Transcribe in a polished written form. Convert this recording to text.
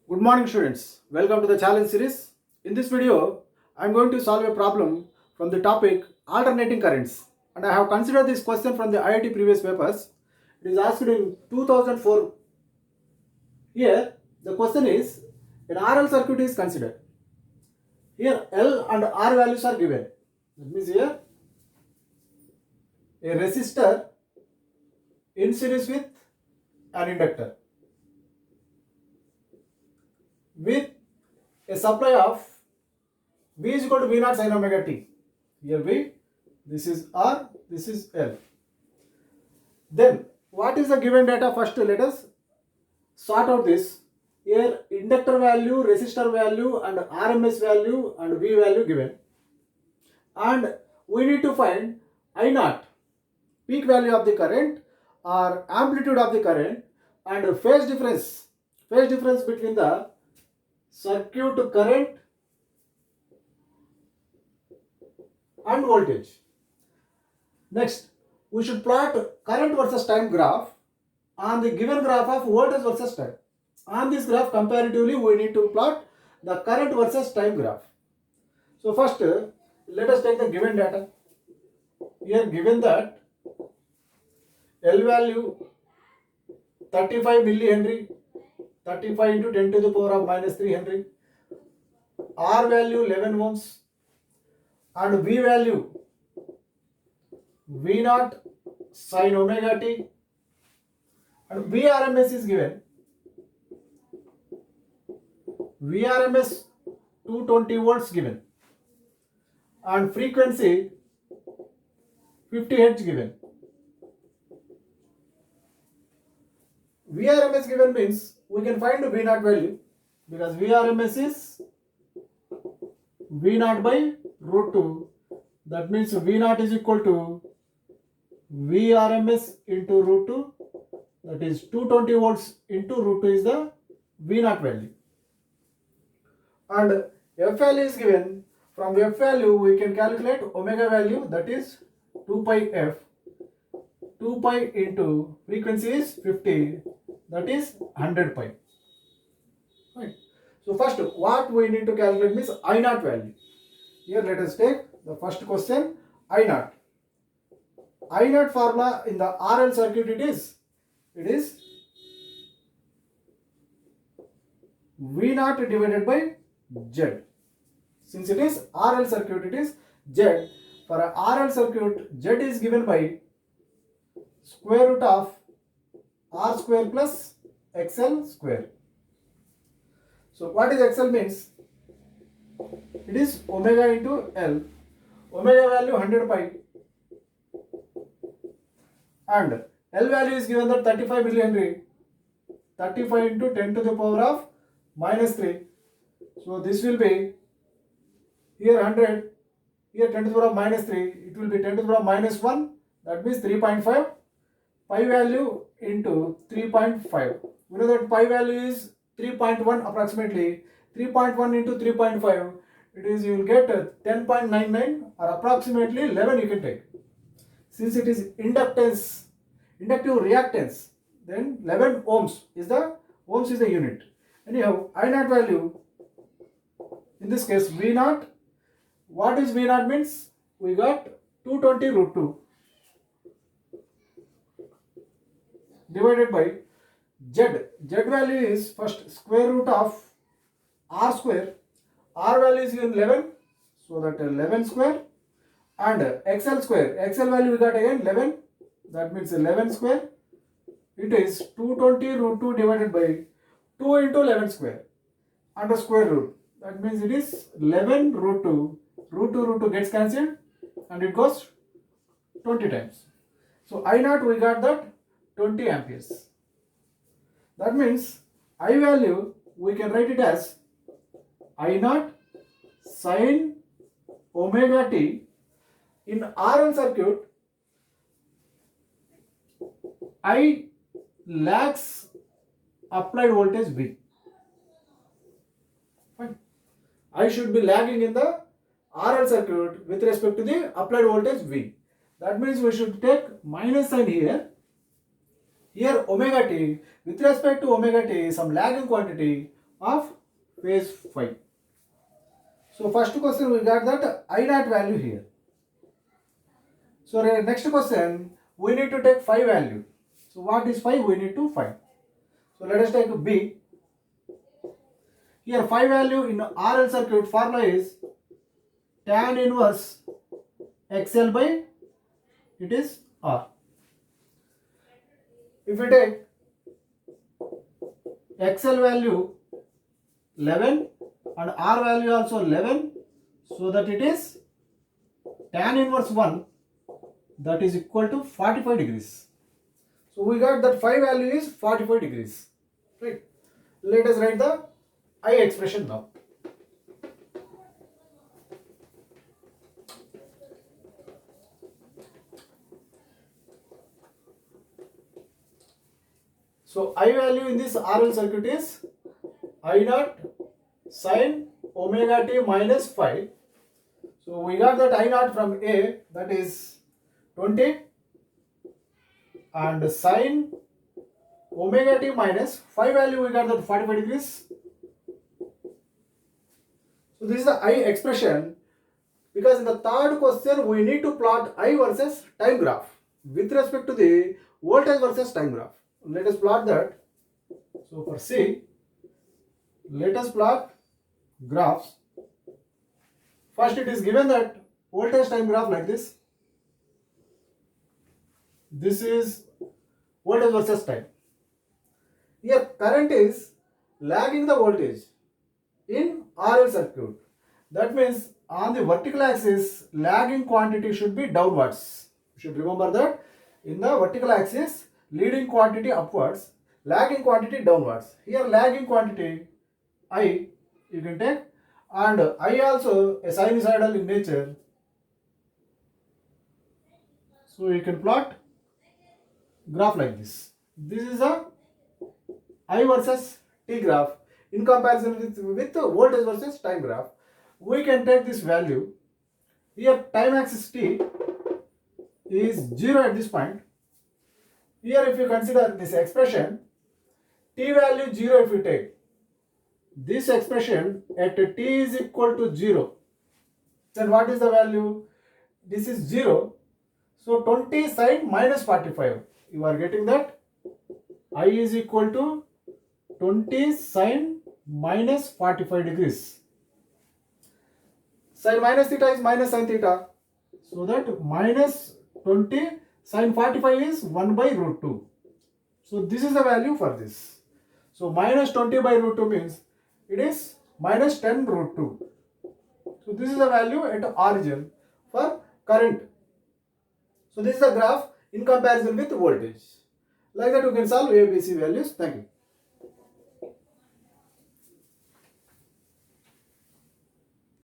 Good morning students, welcome to the challenge series. In this video, I am going to solve a problem from the topic alternating currents, and I have considered this question from the IIT previous papers. It is asked in 2004. Here the question is an RL circuit is considered. Here L and R values are given. That means here a resistor in series with an inductor with a supply of V is equal to V naught sin omega t. Here V, this is R, this is L. Then what is the given data? First let us sort out this. Here inductor value, resistor value and RMS value and V value given. And we need to find I naught, peak value of the current or amplitude of the current, and phase difference between the circuit current and voltage. Next, we should plot current versus time graph on the given graph of voltage versus time. On this graph comparatively we need to plot the current versus time graph. So first let us take the given data. Here given that L value 35 millihenry, 35 into 10 to the power of minus 3 Henry, R value 11 ohms, and V value V naught sin omega t, and VRMS is given. VRMS 220 volts given, and frequency 50 Hz given. VRMS given means we can find V naught value, because VRMS is V naught by root 2. That means V naught is equal to VRMS into root 2. That is 220 volts into root 2 is the V naught value. And F value is given. From F value we can calculate omega value, that is 2 pi F. 2 pi into frequency is 50, that is 100 pi. Right. So first what we need to calculate means I naught value. Here let us take the first question, I naught. I naught formula in the RL circuit it is V naught divided by Z. Since it is RL circuit, it is Z. For a RL circuit, Z is given by square root of R square plus XL square. So what is XL means? It is omega into L. Omega value 100 pi. And L value is given that 35 millihenry. 35 into 10 to the power of minus 3. So this will be here 100, here 10 to the power of minus 3. It will be 10 to the power of minus 1. That means 3.5. Pi value into 3.5. We know that pi value is 3.1 approximately. 3.1 into 3.5. It is, you will get 10.99 or approximately 11 you can take. Since it is inductive reactance, then 11 ohms is the unit. Anyhow, I naught value, in this case V naught. What is V naught means? We got 220 root 2 divided by Z. Z value is first square root of R square. R value is given 11, so that 11 square, and XL square. XL value we got again 11, that means 11 square. It is 220 root 2 divided by 2 into 11 square under square root. That means it is 11 root 2. Root 2 gets cancelled and it goes 20 times. So I naught we got that 20 amperes. That means I value we can write it as I naught sin omega t. In RL circuit, I lags applied voltage V. Fine. I should be lagging in the RL circuit with respect to the applied voltage V. That means we should take minus sign here. Here omega t, with respect to omega t, some lagging quantity, of phase phi. So first question we got that I naught value here. So next question we need to take phi value. So what is phi? We need to find. So let us take B. Here phi value in RL circuit formula is tan inverse XL by it is R. If we take XL value 11 and R value also 11, so that it is tan inverse 1, that is equal to 45 degrees. So we got that phi value is 45 degrees. Right. Let us write the I expression now. So I value in this RL circuit is I naught sin omega t minus phi. So we got that I naught from A, that is 20, and sin omega t minus phi value we got that 45 degrees. So this is the I expression, because in the third question we need to plot I versus time graph with respect to the voltage versus time graph. Let us plot that. So for C, let us plot graphs. First it is given that voltage time graph like this. This is voltage versus time. Here current is lagging the voltage in RL circuit. That means on the vertical axis lagging quantity should be downwards. You should remember that in the vertical axis leading quantity upwards, lagging quantity downwards. Here lagging quantity I you can take, and I also a sinusoidal in nature. So you can plot graph like this. This is a I versus T graph in comparison with the voltage versus time graph. We can take this value. Here time axis T is 0 at this point. Here if you consider this expression, T value 0 if you take, this expression at T is equal to 0, then what is the value? This is 0. So 20 sin minus 45. You are getting that? I is equal to 20 sin minus 45 degrees. Sin minus theta is minus sin theta. So that minus 20 sin 45 is 1 by root 2. So this is the value for this. So minus 20 by root 2 means it is minus 10 root 2. So this is the value at origin for current. So this is the graph in comparison with voltage. Like that you can solve A, B, C values. Thank you.